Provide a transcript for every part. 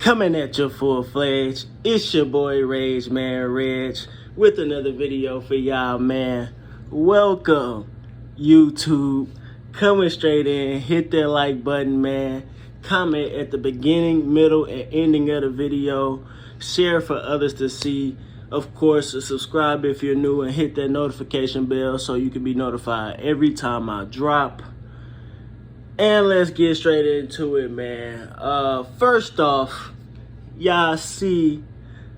Coming at you full-fledged, it's your boy Regg, with another video for y'all, man. Welcome, YouTube. Coming straight in, hit that like button, man. Comment at the beginning, middle, and ending of the video. Share for others to see. Of course, subscribe if you're new and hit that notification bell so you can be notified every time I drop. And let's get straight into it, man. First off, y'all see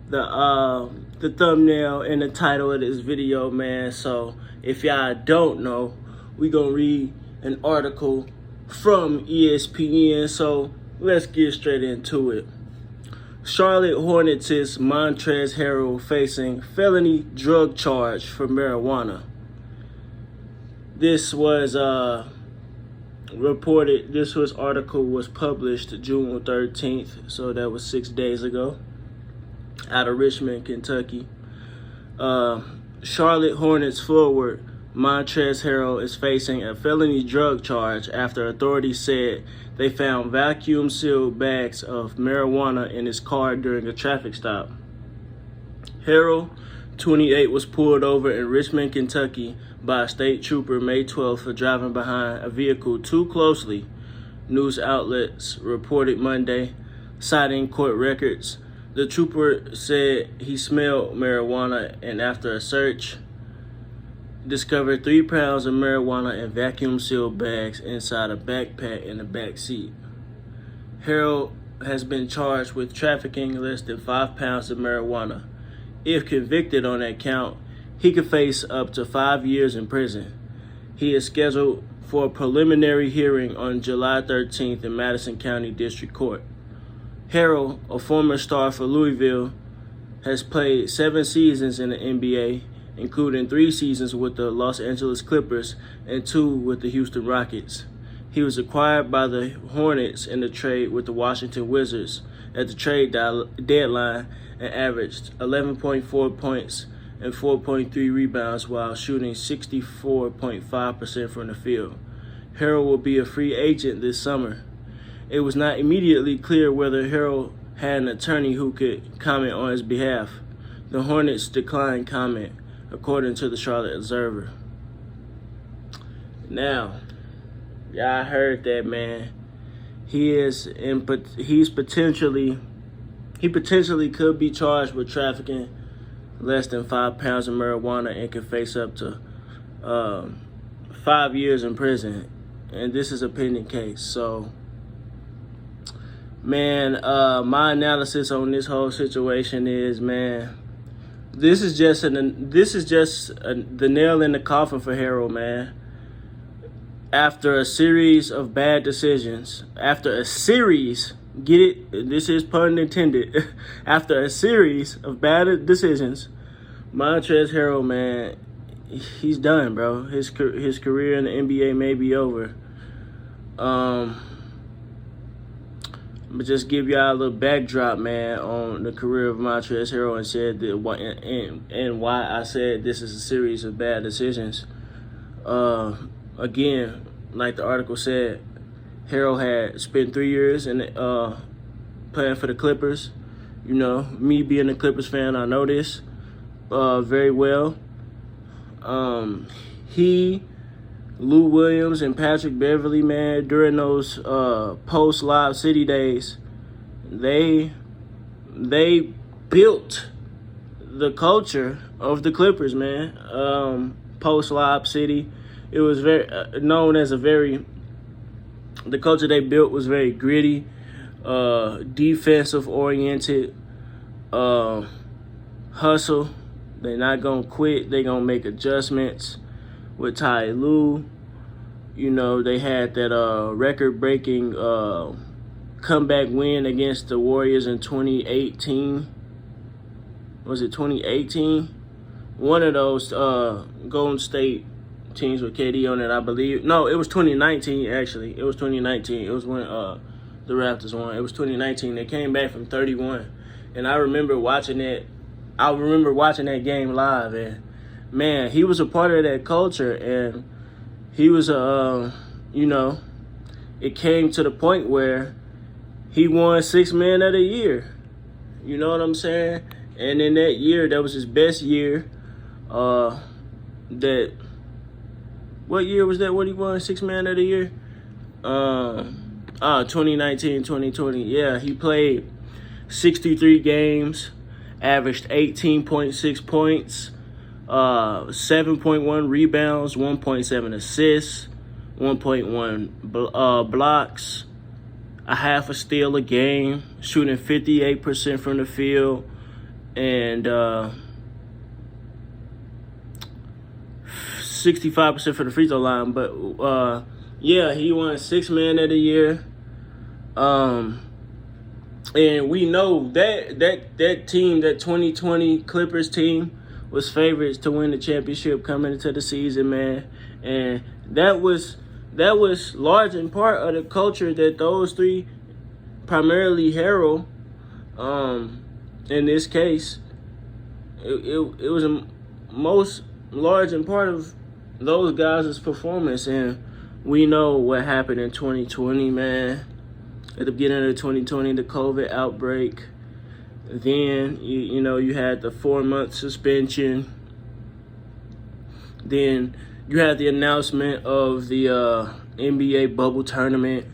the thumbnail and the title of this video, man. So if y'all don't know, we gonna read an article from ESPN. So let's get straight into it. Charlotte Hornets' Montrezl Harrell facing felony drug charge for marijuana. This was reported, this article was published June 13th, so that was 6 days ago, out of Richmond, Kentucky. Charlotte Hornets forward Montrezl Harrell is facing a felony drug charge after authorities said they found vacuum-sealed bags of marijuana in his car during a traffic stop. Harrell, 28, was pulled over in Richmond, Kentucky by a state trooper May 12th for driving behind a vehicle too closely, news outlets reported Monday, citing court records. The trooper said he smelled marijuana and after a search, discovered 3 pounds of marijuana in vacuum-sealed bags inside a backpack in the back seat. Harrell has been charged with trafficking less than 5 pounds of marijuana. If convicted on that count, he could face up to 5 years in prison. He is scheduled for a preliminary hearing on July 13th in Madison County District Court. Harrell, a former star for Louisville, has played 7 seasons in the NBA, including 3 seasons with the Los Angeles Clippers and 2 with the Houston Rockets. He was acquired by the Hornets in the trade with the Washington Wizards at the trade deadline and averaged 11.4 points and 4.3 rebounds while shooting 64.5% from the field. Harrell will be a free agent this summer. It was not immediately clear whether Harrell had an attorney who could comment on his behalf. The Hornets declined comment, according to the Charlotte Observer. Now, y'all heard that, man. He potentially could be charged with trafficking less than 5 pounds of marijuana and could face up to 5 years in prison. And this is a pending case. So, man, my analysis on this whole situation is, man, this is just the nail in the coffin for Harrell, man. After a series of bad decisions, get it? This is pun intended. After a series of bad decisions, Montrezl Harrell, man, he's done, bro. His career in the NBA may be over. But just give y'all a little backdrop, man, on the career of Montrezl Harrell and said that why I said this is a series of bad decisions. Again, like the article said, Harrell had spent 3 years in playing for the Clippers. You know, me being a Clippers fan, I know this very well. Lou Williams and Patrick Beverly, man, during those post-Lob City days, they built the culture of the Clippers, man. Post-Lob City, it was very known as the culture they built was very gritty, defensive-oriented, hustle. They're not going to quit. They're going to make adjustments. With Ty Lue, you know, they had that record-breaking comeback win against the Warriors in 2018. Was it 2018? One of those Golden State teams with KD on it, I believe. No, it was 2019, actually. It was 2019. It was when the Raptors won. It was 2019. They came back from 31. And I remember watching that. Game live, and man, he was a part of that culture, and he was you know, it came to the point where he won Sixth Man of the Year. You know what I'm saying? And in that year, that was his best year. What year was that when he won Sixth Man of the Year? 2019, 2020. Yeah, he played 63 games, averaged 18.6 points, 7.1 rebounds, 1.7 assists, 1.1 blocks, a half a steal a game, shooting 58% from the field, and 65% for the free throw line. But yeah, he won Sixth Man of the Year. And we know that team, that 2020 Clippers team, was favorites to win the championship coming into the season, man. And that was large in part of the culture that those three, primarily Harrell, in this case, it was a most large in part of those guys' performance. And we know what happened in 2020, man. At the beginning of 2020, the COVID outbreak. Then, you had the 4-month suspension. Then you had the announcement of the NBA bubble tournament.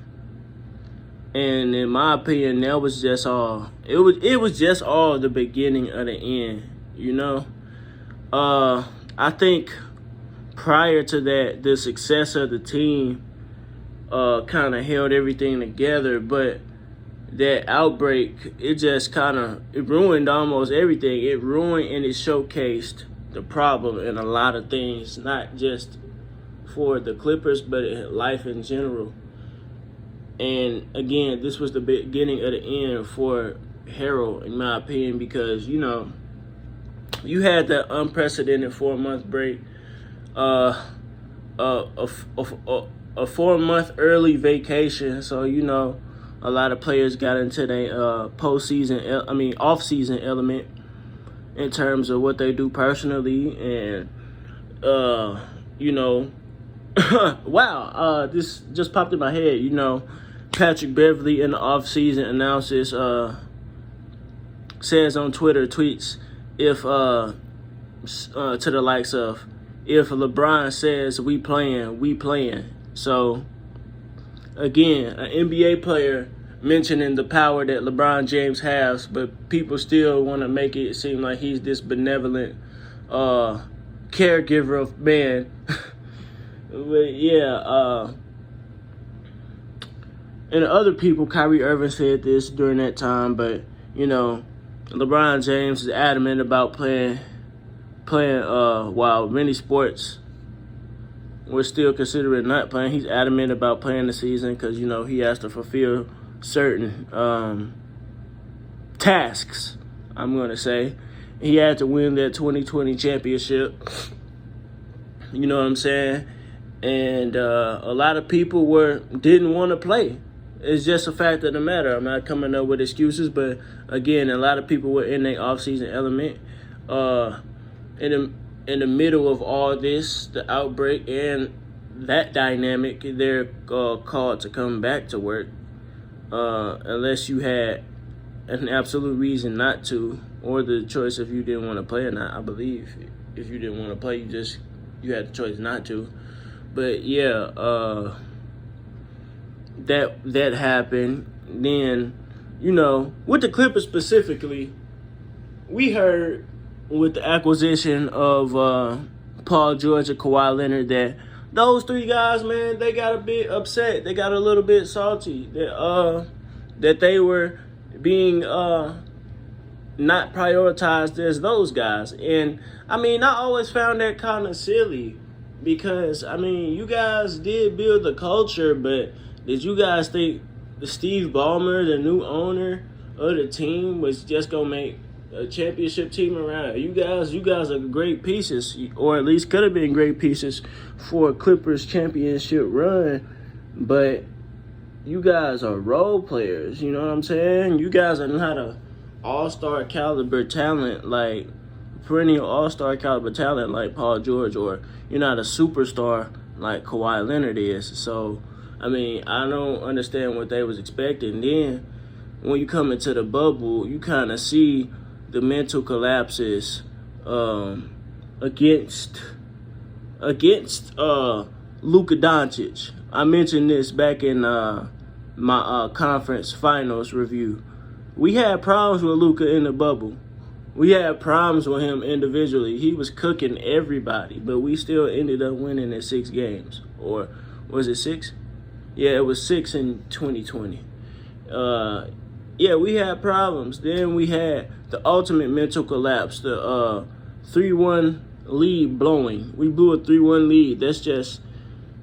And in my opinion, that was just all. It was just all the beginning of the end, I think prior to that, the success of the team kind of held everything together, but that outbreak, it ruined almost everything. It ruined and it showcased the problem in a lot of things, not just for the Clippers, but in life in general. And again, this was the beginning of the end for Harrell, in my opinion, because, you had that unprecedented 4-month break, a 4-month early vacation. So, a lot of players got into their off-season element in terms of what they do personally. And, wow, this just popped in my head, Patrick Beverley in the off-season announces, says on Twitter, tweets, if to the likes of, if LeBron says we playing. So again, an NBA player mentioning the power that LeBron James has, but people still want to make it seem like he's this benevolent caregiver of man. But yeah, and other people, Kyrie Irving said this during that time, but LeBron James is adamant about playing while many sports were still considering not playing. He's adamant about playing the season because, he has to fulfill certain tasks, I'm going to say. He had to win that 2020 championship. You know what I'm saying? And a lot of people didn't want to play. It's just a fact of the matter. I'm not coming up with excuses, but again, a lot of people were in their off-season element. In the middle of all this, the outbreak and that dynamic, they're called to come back to work, unless you had an absolute reason not to, or the choice if you didn't want to play or not. I believe if you didn't want to play, you had the choice not to. But yeah, that happened. Then, with the Clippers specifically, we heard with the acquisition of Paul George and Kawhi Leonard that those three guys, man, they got a bit upset. They got a little bit salty that they were being not prioritized as those guys. And I always found that kind of silly because you guys did build the culture, but did you guys think Steve Ballmer, the new owner of the team, was just gonna make a championship team around you guys? You guys are great pieces, or at least could have been great pieces for a Clippers championship run, but you guys are role players. You know what I'm saying? You guys are not a all-star caliber talent, like perennial all-star caliber talent like Paul George, or you're not a superstar like Kawhi Leonard is. So I don't understand what they was expecting. Then when you come into the bubble, you kind of see the mental collapses against Luka Doncic. I mentioned this back in my conference finals review. We had problems with Luka in the bubble. We had problems with him individually. He was cooking everybody, but we still ended up winning in 6 games. Or was it 6? Yeah, it was 6 in 2020. Yeah, we had problems. Then we had the ultimate mental collapse, the 3-1 lead blowing. We blew a 3-1 lead. That's just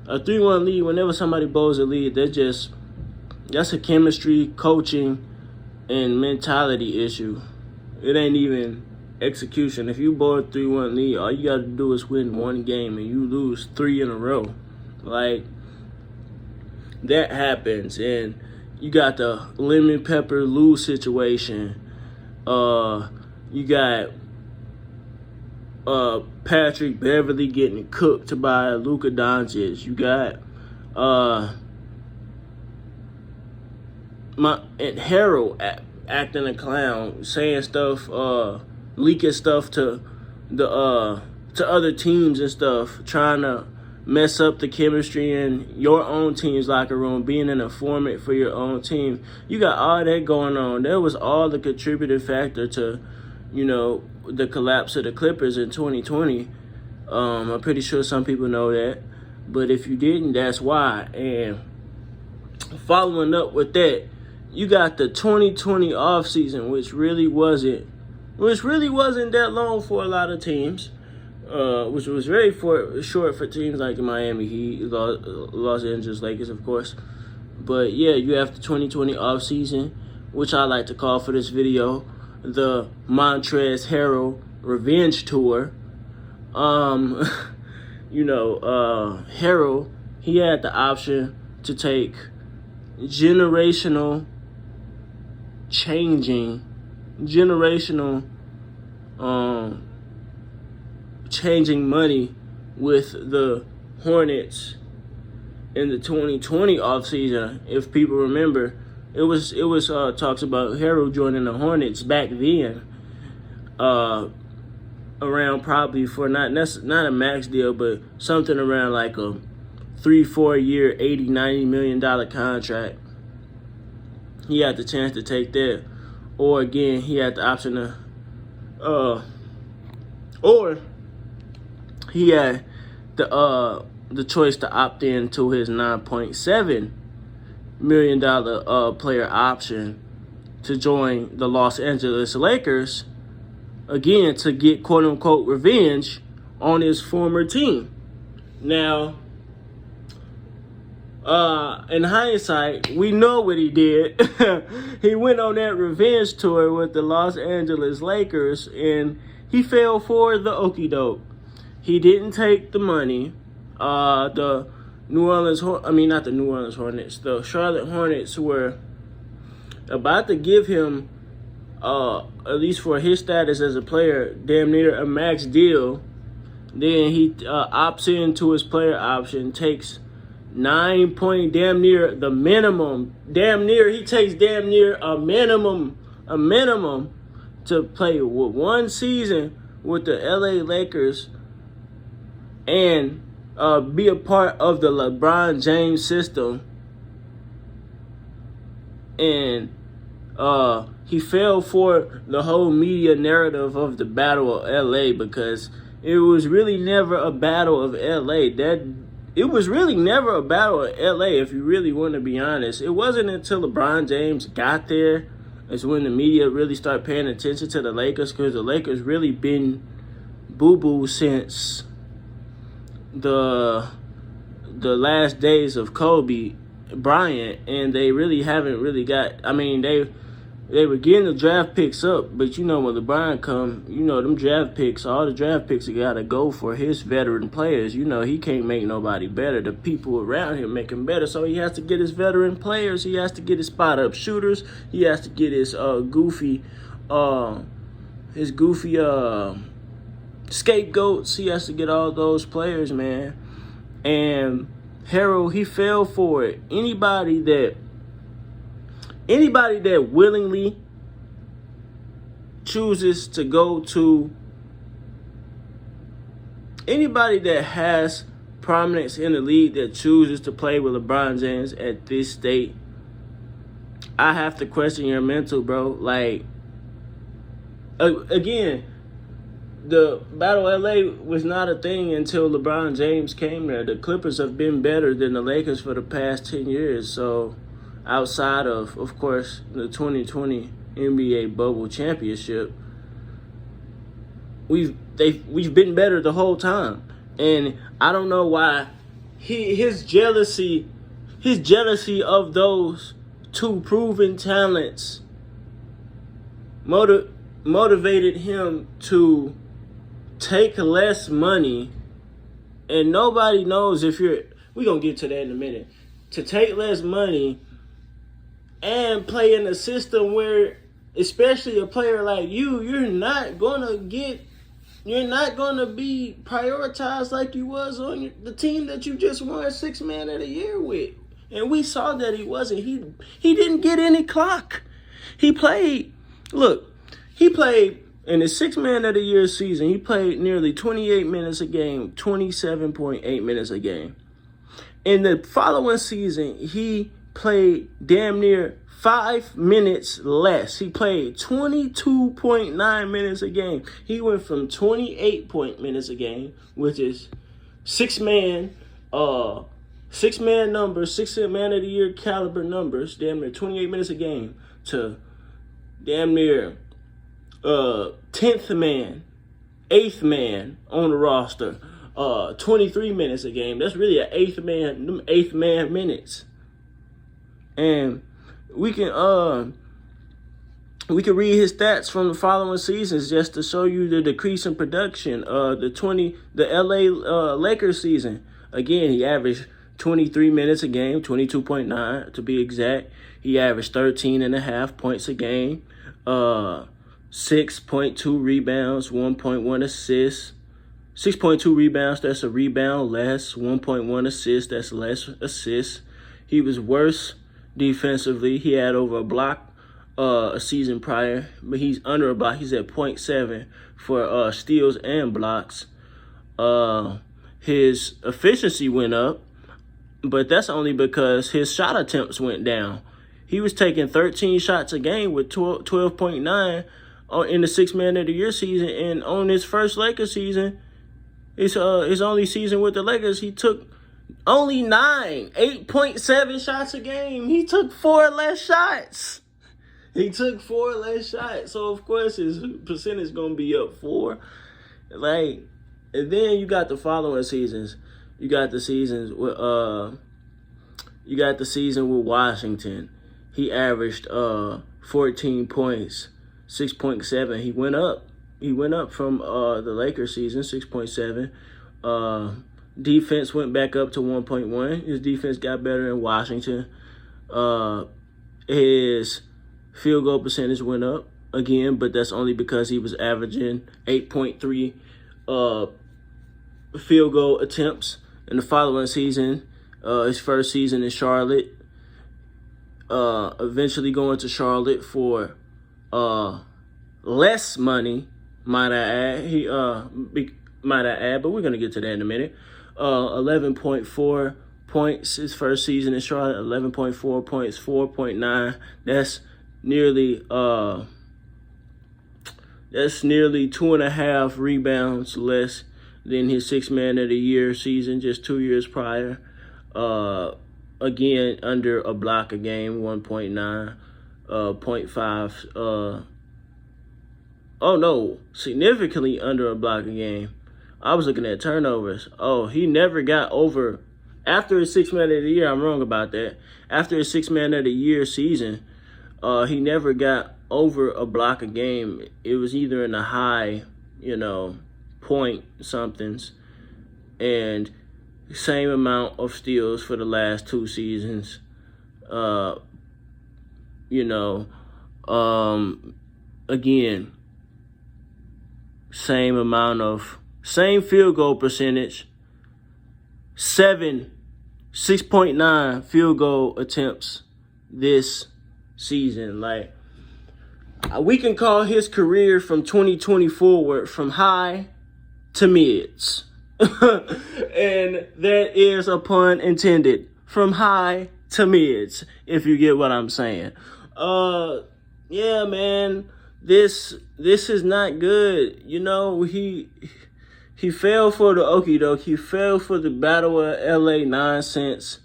a 3-1 lead. Whenever somebody blows a lead, that's a chemistry, coaching, and mentality issue. It ain't even execution. If you blow a 3-1 lead, all you got to do is win 1 game and you lose 3 in a row. Like, that happens. And you got the lemon pepper lose situation. You got Patrick Beverly getting cooked by Luka Doncic. You got Harrell acting a clown, saying stuff, leaking stuff to other teams and stuff, trying to mess up the chemistry in your own team's locker room, being an informant for your own team. You got all that going on. That was all the contributing factor to, the collapse of the Clippers in 2020. I'm pretty sure some people know that. But if you didn't, that's why. And following up with that, you got the 2020 offseason, which really wasn't that long for a lot of teams. Which was very short for teams like the Miami Heat, Los Angeles Lakers, of course. But yeah, you have the 2020 offseason, which I like to call for this video the Montrezl Harrell Revenge Tour. Harrell, he had the option to take changing money with the Hornets in the 2020 offseason. If people remember, it was talks about Harrell joining the Hornets back then, around probably for not a max deal, but something around like a 3-4 year, $80-90 million contract. He had the chance to take that, or again, he had the option to, or he had the choice to opt in to his $9.7 million player option to join the Los Angeles Lakers, again, to get quote-unquote revenge on his former team. Now, in hindsight, we know what he did. He went on that revenge tour with the Los Angeles Lakers, and he fell for the okie doke. He didn't take the money. The Charlotte Hornets were about to give him, at least for his status as a player, damn near a max deal. Then he opts into his player option, takes 9 point, damn near the minimum. He takes damn near a minimum to play with 1 season with the LA Lakers and be a part of the LeBron James system. And he fell for the whole media narrative of the Battle of LA, because it was really never a Battle of LA. It was really never a Battle of LA, if you really want to be honest. It wasn't until LeBron James got there is when the media really started paying attention to the Lakers, because the Lakers really been boo-boo since the last days of Kobe Bryant, and they really haven't really got, they were getting the draft picks up, but when LeBron come, them draft picks, all the draft picks got to go for his veteran players. He can't make nobody better. The people around him make him better, so he has to get his veteran players. He has to get his spot-up shooters. He has to get his goofy scapegoats. He has to get all those players, man. And Harrell, he fell for it. Anybody that Anybody that willingly chooses to go to, anybody that has prominence in the league that chooses to play with LeBron James at this state, I have to question your mental, bro. Like, again, the Battle LA was not a thing until LeBron James came there. The Clippers have been better than the Lakers for the past 10 years. So, outside of course, the 2020 NBA Bubble Championship, we've been better the whole time. And I don't know why his jealousy of those two proven talents motivated him to take less money. And nobody knows if we're going to get to that in a minute, to take less money and play in a system where, especially a player like you, you're not going to be prioritized like you was on the team that you just won 6 Man of the Year with. And we saw that he wasn't. He didn't get any clock. He played in his 6 Man of the Year season, he played nearly 28 minutes a game, 27.8 minutes a game. In the following season, he played damn near 5 minutes less. He played 22.9 minutes a game. He went from 28 minutes a game, which is 6 Man numbers, 6 Man of the Year caliber numbers, damn near 28 minutes a game, to damn near 10th man, 8th man on the roster, 23 minutes a game. That's really an 8th man minutes. And we can read his stats from the following seasons just to show you the decrease in production. The LA Lakers season, again, he averaged 23 minutes a game, 22.9 to be exact. He averaged 13.5 points a game, 6.2 rebounds, 1.1 assists. 6.2 rebounds, that's a rebound less. 1.1 assists, that's less assists. He was worse defensively. He had over a block a season prior, but he's under a block. He's at 0.7 for steals and blocks. His efficiency went up, but that's only because his shot attempts went down. He was taking 13 shots a game with 12.9 in the 6 Man of the Year season, and on his first Lakers season, his only season with the Lakers, he took only 8.7 shots a game. He took 4 less shots. So, of course, his percentage is going to be up 4. And then you got the following seasons. You got the season with Washington. He averaged 14 points, 6.7. He went up. From the Lakers season, 6.7. Defense went back up to 1.1. His defense got better in Washington. His field goal percentage went up again, but that's only because he was averaging 8.3 field goal attempts in the following season. His first season in Charlotte, eventually going to Charlotte for less money, might I add, but we're going to get to that in a minute. 11.4 points his first season in Charlotte, 11.4 points, 4.9. That's nearly 2.5 rebounds less than his 6 Man of the Year season just 2 years prior. Again, under a block a game, 1.9, 0.5. Significantly under a block a game. I was looking at turnovers. He never got over, after his 6 Man of the Year, I'm wrong about that. After his 6 Man of the Year season, he never got over a block a game. It was either in the high, point somethings, and same amount of steals for the last 2 seasons. Again, same field goal percentage, 6.9 field goal attempts this season. Like, we can call his career from 2020 forward from high to mids. And that is a pun intended. From high to mids, if you get what I'm saying. Yeah, man. This is not good. You know, he fell for the okie doke. He fell for the Battle of LA nonsense.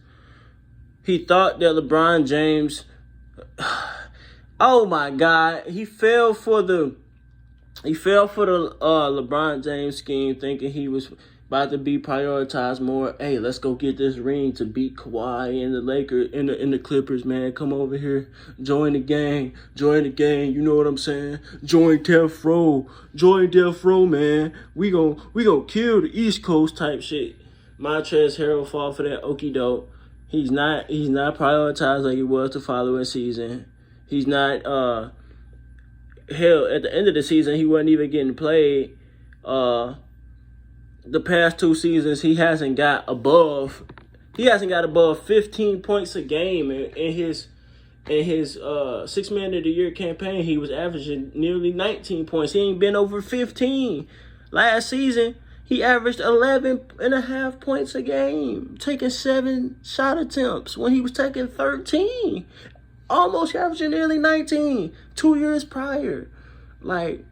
He thought that LeBron James, oh my God, he fell for the LeBron James scheme, thinking he was about to be prioritized more. Hey, let's go get this ring to beat Kawhi and the Lakers and the Clippers, man. Come over here, join the gang. You know what I'm saying? Join Death Row, man. We gon' kill the East Coast type shit. Montrezl Harrell fall for that okie doke. He's not prioritized like he was the following season. He's not hell, at the end of the season, he wasn't even getting played. The past 2 seasons, he hasn't got above 15 points a game. In his 6 Man of the Year campaign, he was averaging nearly 19 points. He ain't been over 15. Last season, he averaged 11.5 points a game, taking 7 shot attempts when he was taking 13. Almost averaging nearly 19 2 years prior. Like,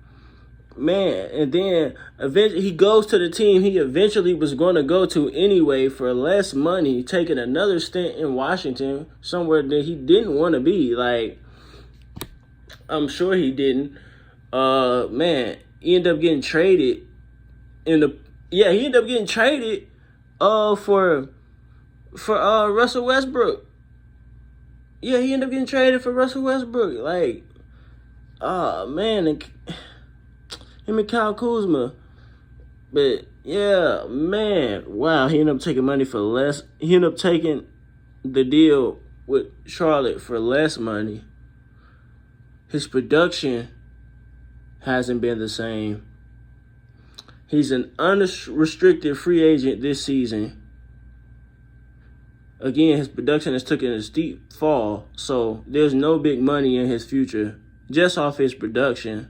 man, and then eventually he goes to the team he eventually was going to go to anyway for less money, taking another stint in Washington, somewhere that he didn't want to be. Like, I'm sure he didn't. Man, he ended up getting traded for Russell Westbrook. Yeah, he ended up getting traded for Russell Westbrook. Like, man, him and Kyle Kuzma. But, yeah, man, wow, he ended up taking money for less. He ended up taking the deal with Charlotte for less money. His production hasn't been the same. He's an unrestricted free agent this season. Again, his production has taken a steep fall, so there's no big money in his future just off his production.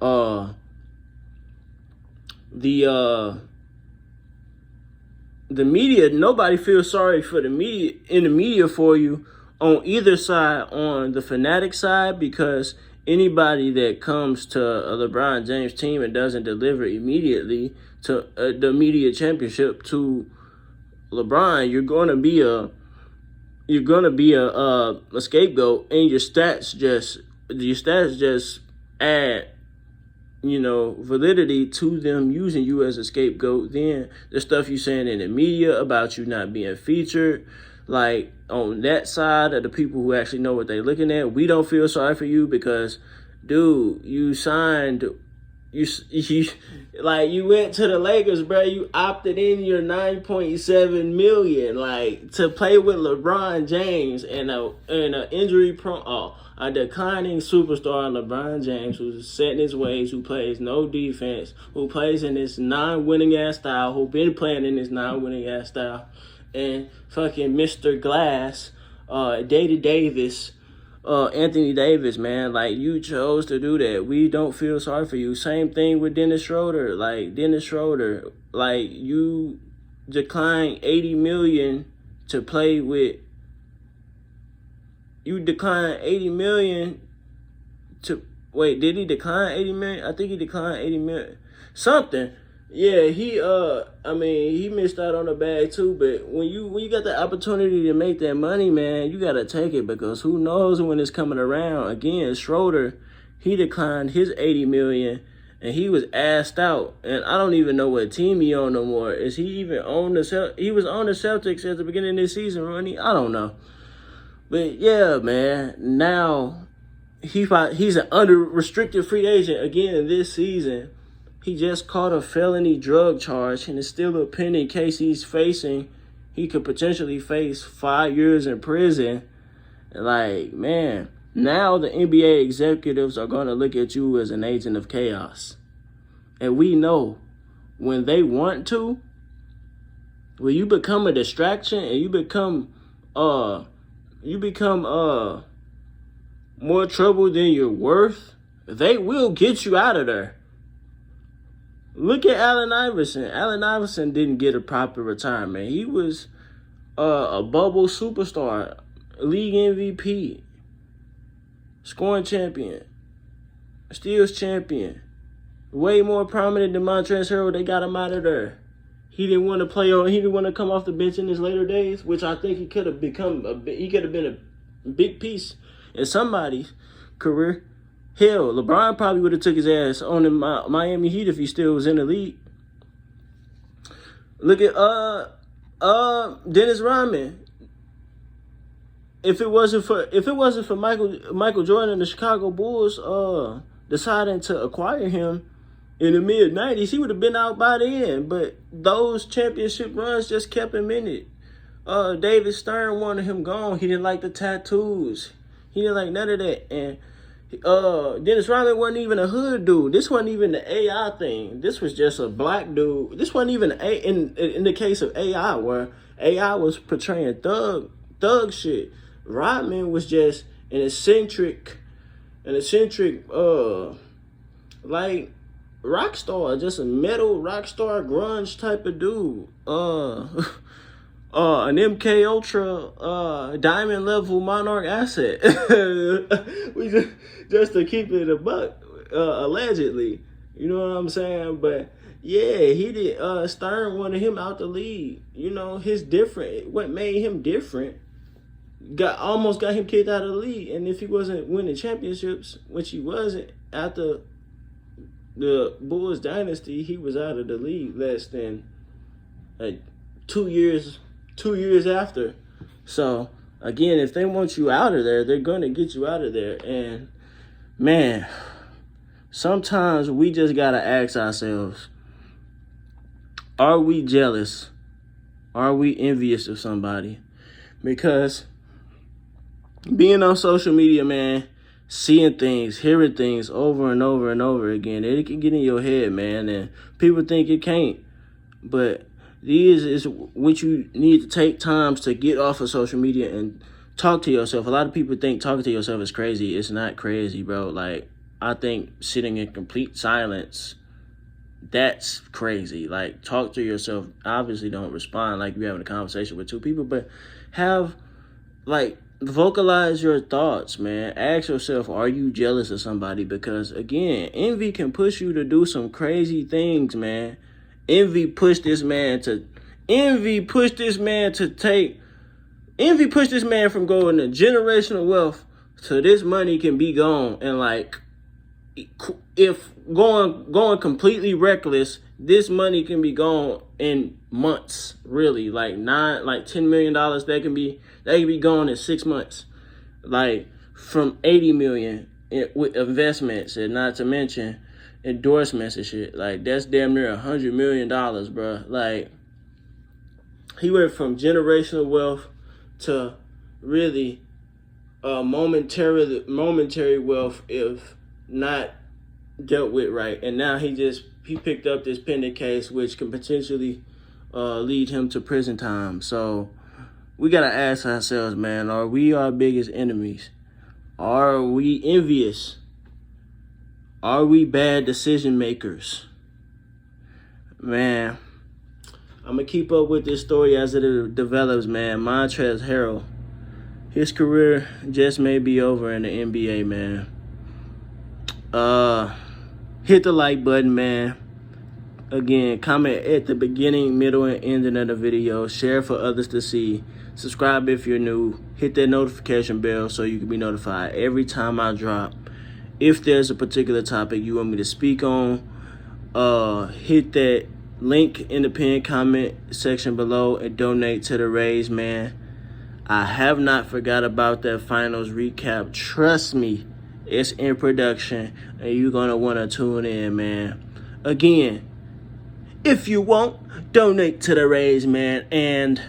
The media, nobody feels sorry for the media for you on either side, on the Fanatic side, because anybody that comes to a LeBron James team and doesn't deliver immediately to the immediate championship to LeBron, you're gonna be a scapegoat, and your stats just add, validity to them using you as a scapegoat. Then the stuff you saying in the media about you not being featured, like on that side of the people who actually know what they're looking at, we don't feel sorry for you because, dude, you signed. You went to the Lakers, bro. You opted in your $9.7 million, like, to play with LeBron James and a declining superstar, LeBron James, who's set in his ways, who plays no defense, who plays in this non-winning ass style, who been playing in this non-winning ass style, and fucking Mr. Glass, Anthony Davis, man, like, you chose to do that. We don't feel sorry for you. Same thing with Dennis Schroeder. Like, you declined $80 million to play with. You declined $80 million to wait. Did he decline $80 million? I think he declined $80 million. Something. Yeah, he missed out on the bag too, but when you got the opportunity to make that money, man, you gotta take it, because who knows when it's coming around. Again, Schroeder, he declined his $80 million and he was asked out, and I don't even know what team he on no more. Is he even on he was on the Celtics at the beginning of this season, Ronnie? I don't know. But yeah, man, now he's an unrestricted free agent again this season. He just caught a felony drug charge and is still a pending case he's facing. He could potentially face 5 years in prison. Like, man, now the NBA executives are going to look at you as an agent of chaos. And we know when they want to, when you become a distraction and you become more trouble than you're worth, they will get you out of there. Look at Allen Iverson. Allen Iverson didn't get a proper retirement. He was a bubble superstar, league MVP, scoring champion, steals champion. Way more prominent than Montrezl Harrell. They got him out of there. He didn't want to play, or he didn't want to come off the bench in his later days, which I think he could have become he could have been a big piece in somebody's career. Hell, LeBron probably would have took his ass on the Miami Heat if he still was in the league. Look at Dennis Rodman. If it wasn't for Michael Jordan and the Chicago Bulls deciding to acquire him in the mid-90s, he would have been out by then. But those championship runs just kept him in it. David Stern wanted him gone. He didn't like the tattoos. He didn't like none of that. And Dennis Rodman wasn't even a hood dude. This wasn't even the AI thing. This was just a black dude. This wasn't even in the case of AI, where AI was portraying thug shit. Rodman was just an eccentric like rock star, just a metal rock star grunge type of dude. An MK Ultra diamond level Monarch asset. We just to keep it a buck, allegedly. You know what I'm saying? But yeah, he did. Stern wanted him out the league. You know, what made him different almost got him kicked out of the league. And if he wasn't winning championships, which he wasn't after the Bulls dynasty, he was out of the league less than 2 years after. So again, if they want you out of there, they're going to get you out of there. And man, sometimes we just got to ask ourselves, are we jealous? Are we envious of somebody? Because being on social media, man, seeing things, hearing things over and over and over again, it can get in your head, man, and people think it can't. But these is what you need to take times to get off of social media and talk to yourself. A lot of people think talking to yourself is crazy. It's not crazy, bro. Like, I think sitting in complete silence, that's crazy. Like, talk to yourself. Obviously don't respond like you're having a conversation with two people, but vocalize your thoughts, man. Ask yourself, are you jealous of somebody? Because again, envy can push you to do some crazy things, man. Envy pushed this man from going to generational wealth to this money can be gone. And like, if going completely reckless, this money can be gone in months, really. Like $10 million, that can be gone in 6 months. Like from 80 million with investments, and not to mention endorsements and shit. Like, that's damn near $100 million, bro. Like, he went from generational wealth to really momentary wealth if not dealt with right. And now he picked up this pending case, which can potentially lead him to prison time. So we gotta ask ourselves, man, are we our biggest enemies? Are we envious? Are we bad decision makers? Man, I'm going to keep up with this story as it develops, man. Montrezl Harrell, his career just may be over in the NBA, man. Hit the like button, man. Again, comment at the beginning, middle, and ending of the video. Share for others to see. Subscribe if you're new. Hit that notification bell so you can be notified every time I drop. If there's a particular topic you want me to speak on, hit that link in the pinned comment section below and donate to the Regg, man. I have not forgot about that finals recap. Trust me, it's in production, and you're going to want to tune in, man. Again, if you want, donate to the Regg, man, and